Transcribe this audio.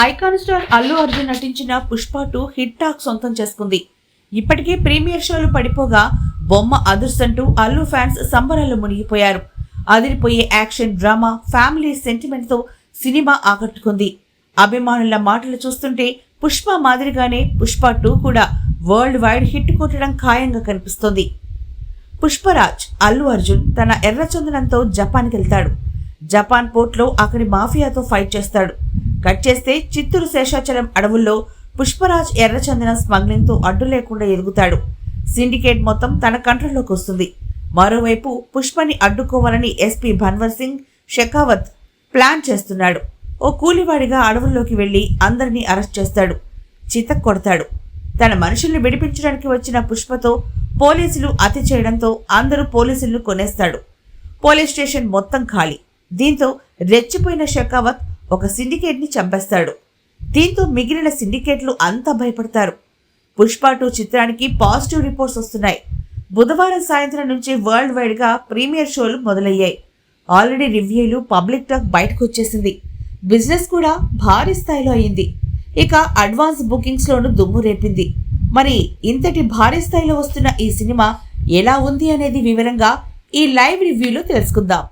Icon star Allu Arjun నటించిన Pushpa 2 hit talk సొంతం చేసుకుంది. ఇప్పటికే ప్రీమియర్ షోలు పడిపోగా బొమ్మ అదుర్సంటూ అల్లు ఫ్యాన్స్ సంబరాల్లో మునిగిపోయారు. అదిరిపోయే యాక్షన్, డ్రామా, ఫ్యామిలీ సెంటిమెంట్ తో సినిమా ఆకట్టుకుంది. అభిమానుల మాటలు చూస్తుంటే పుష్ప మాదిరిగానే పుష్ప 2 కూడా వరల్డ్ వైడ్ హిట్ కొట్టడం ఖాయంగా కనిపిస్తోంది. పుష్పరాజ్ అల్లు అర్జున్ తన ఎర్రచందనంతో జపాన్కి వెళ్తాడు. జపాన్ పోర్ట్లో అక్కడి మాఫియాతో ఫైట్ చేస్తాడు. కట్ చేస్తే చిత్తూరు శేషాచలం అడవుల్లో పుష్పరాజ్ ఎర్రచందనం స్మగ్లింగ్ తో అడ్డు లేకుండా ఎదుగుతాడు. సిండికేట్ మొత్తం తన కంట్రోల్లోకి వస్తుంది. మరోవైపు పుష్పని అడ్డుకోవాలని ఎస్పీ భన్వర్ సింగ్ షెకావత్ ప్లాన్ చేస్తున్నాడు. ఓ కూలివాడిగా అడవుల్లోకి వెళ్లి అందరినీ అరెస్ట్ చేస్తాడు, చితక్ కొడతాడు. తన మనుషుల్ని విడిపించడానికి వచ్చిన పుష్పతో పోలీసులు అతి చేయడంతో అందరూ పోలీసులను కొనేస్తాడు. పోలీస్ స్టేషన్ మొత్తం ఖాళీ. దీంతో రెచ్చిపోయిన షెకావత్ ఒక సిండికేట్ ని చంపేస్తాడు. దీంతో మిగిలిన సిండికేట్లు అంతా భయపడతారు. పుష్ప 2 చిత్రానికి పాజిటివ్ రిపోర్ట్స్ వస్తున్నాయి. బుధవారం సాయంత్రం నుంచి వరల్డ్ వైడ్ గా ప్రీమియర్ షోలు మొదలయ్యాయి. ఆల్రెడీ రివ్యూలు, పబ్లిక్ టాక్ బయటకు వచ్చేసింది. బిజినెస్ కూడా భారీ స్థాయిలో అయింది. ఇక అడ్వాన్స్ బుకింగ్స్ లోనూ దుమ్ము రేపింది. మరి ఇంతటి భారీ స్థాయిలో వస్తున్న ఈ సినిమా ఎలా ఉంది అనేది వివరంగా ఈ లైవ్ రివ్యూలో తెలుసుకుందాం.